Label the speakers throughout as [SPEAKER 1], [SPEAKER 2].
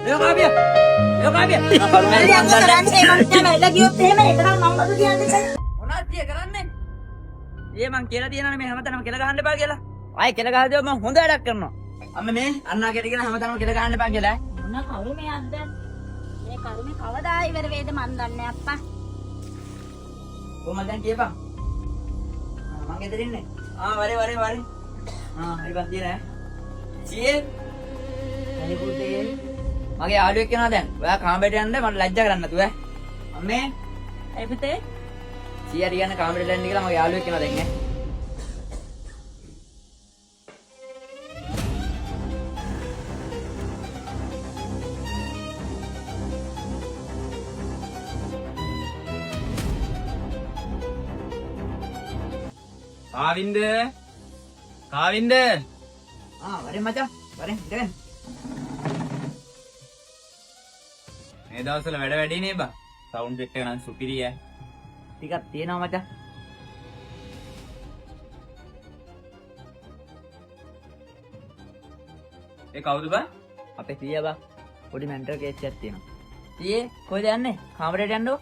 [SPEAKER 1] Ayo kabia. Ayo kabia. මොනවද තිය කරන්නේ? ඊයේ මං කියලා තියෙනවනේ මේ හැමතැනම කෙල ගහන්න එපා කියලා. ආයි කෙල ගහද්දී මම හොඳ වැඩක් කරනවා. අම්ම මේ අන්නා කෙල කියන හැමතැනම කෙල ගහන්න එපා කියලා.
[SPEAKER 2] මොන කරුමයක්ද? මේ කරුමේ කවදා ඉවර වේද මන් දන්නේ අප්පා.
[SPEAKER 1] කොහමද දැන් කියපන්. මං ගෙදර ඉන්නේ. වරේ. හරි බන්දිය නෑ. සීයේ. අනේ පුතේ. මගේ යාළුවෙක් කෙනා දැන්. ඔයා කාමරේට යන්න මට ලැජ්ජා කරන්න නැතුව ඈ. අම්මේ.
[SPEAKER 2] ඒ පුතේ
[SPEAKER 1] සීයා රියන්න කාමරේට යන්න කියලා මගේ යාළුවෙක් කෙනා දැන් ඈ.
[SPEAKER 3] කාවින්ද
[SPEAKER 1] වරේ මචං. වරේ ඉඳගෙන.
[SPEAKER 3] මේ දවස්වල වැඩ වැඩි නේ බා. සවුන්ඩ් එක නම් සුපිරිය.
[SPEAKER 1] ටිකක් තියෙනවා මචං.
[SPEAKER 3] ඒ කවුද බා?
[SPEAKER 1] අපේ සීයා බා පොඩි මෙන්ටල් කේස් එකක් තියෙනවා. සීයේ කොහෙද යන්නේ? කාමරේට යන්නෝ.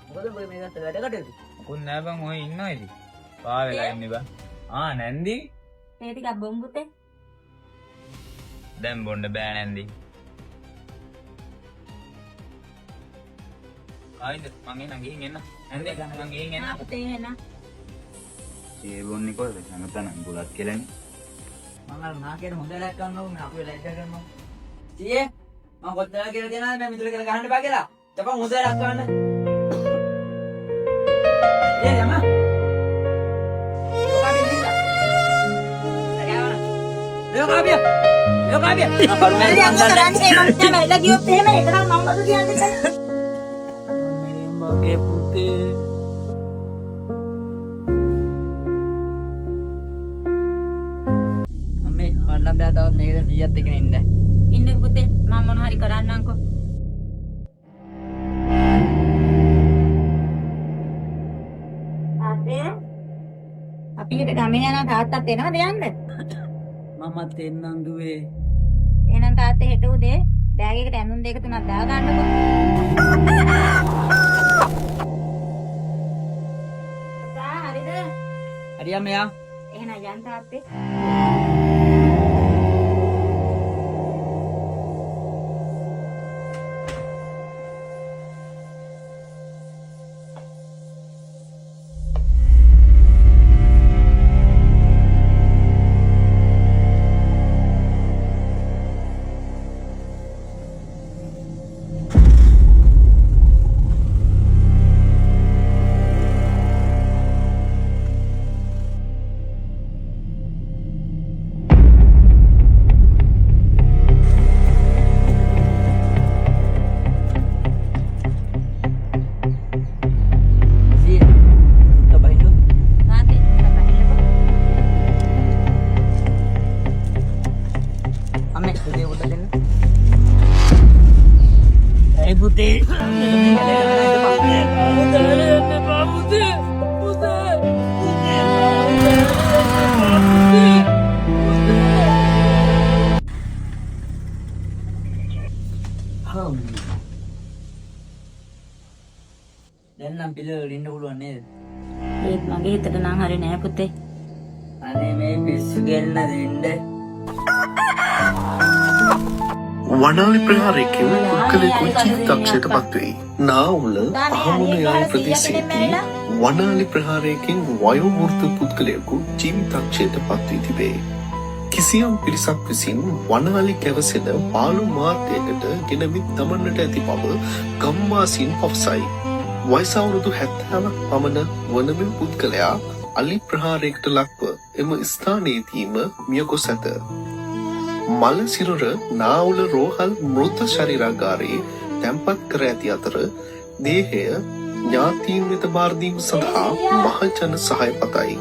[SPEAKER 1] මොකද ඔබ මේ ගත්ත වැඩ කටයුතු?
[SPEAKER 3] මොකුත් නෑ බං ඔය ඉන්නවා ඉතින්. පා වෙලා ඉන්නේ බා. නැන්දි
[SPEAKER 2] මේ ටිකක් බොමු පුතේ.
[SPEAKER 3] දැන් බොන්න බෑ නැන්දි. ආයිද මං එන්න ගිහින් එන්න. නැන්දි මං ගිහින් එන්න.
[SPEAKER 2] පුතේ එන.
[SPEAKER 3] ඒ බොන්නේ කොහෙද? හැමතැනම බුලත් කෙලනේ.
[SPEAKER 1] මම අර නාකේට හොඳ වැඩක් කරනවා මම අපේ ලැජ්ජා කරනවා. සීයේ මම කොච්චර කියලා තියනවද මම මිතුරු කියලා ගහන්න එපා කියලා. චපන් හොඳ වැඩක් කරන්න. යමා. Ayo kabia. Mage putih. Amme, warna bea tawat මේකද 100ත් එක්කනේ ඉන්න.
[SPEAKER 2] ඉන්න පුතේ මම මොන හරි කරන්නම්කෝ. තාත්තේ අපි ඊට ගමේ යනවා තාත්තත් එනවද යන්න?
[SPEAKER 1] මමත් එන්නම් දුවේ.
[SPEAKER 2] එහෙනම් තාත්තේ හෙට උදේ බෑග් එකට ඇඳුම් දෙක තුනක් දාගන්නකෝ. හරිද?
[SPEAKER 1] හරියම් මෙයා.
[SPEAKER 2] එහෙනම් යන්න තාත්තේ.
[SPEAKER 1] Putih. දැන් නම් පිළිවෙල ඉන්න පුළුවන් නේද?
[SPEAKER 2] ඒත් මගේ හිතට නම් හරි නෑ පුතේ.
[SPEAKER 1] අනේ මේ පිස්සු ගෙන්න දෙන්න.
[SPEAKER 4] වනාලි ප්‍රහාරයකින් පුද්ගලයෙකු ජීවිතක්ෂයට පත්වෙයි. නාවුල අහමුණයාය ප්‍රදේශයේදී වනාලි ප්‍රහාරයකින් වයෝවෘද්ධ පුද්ගලයෙකු ජීවිතක්ෂයට පත්වී තිබේ. කිසියම් පිරිසක් විසින් වනාලි කැවසෙන පාළු මාර්ගයකට ගෙනවිත් දමන්නට ඇති බව ගම්වාසීන් පවසයි. වයස අවුරුදු 70ක් පමණ වන මෙම පුද්ගලයා අලි ප්‍රහාරයකට ලක්ව එම ස්ථානයේදීම මිය ගොස් ඇත. මල සිරුර නාවුල රෝහල් මෘත ශරීරාගාරයේ තැන්පත් කර ඇති අතර දේහය ඥාතීන් වෙත බාර දීම සඳහා මහජන සහාය පතයි.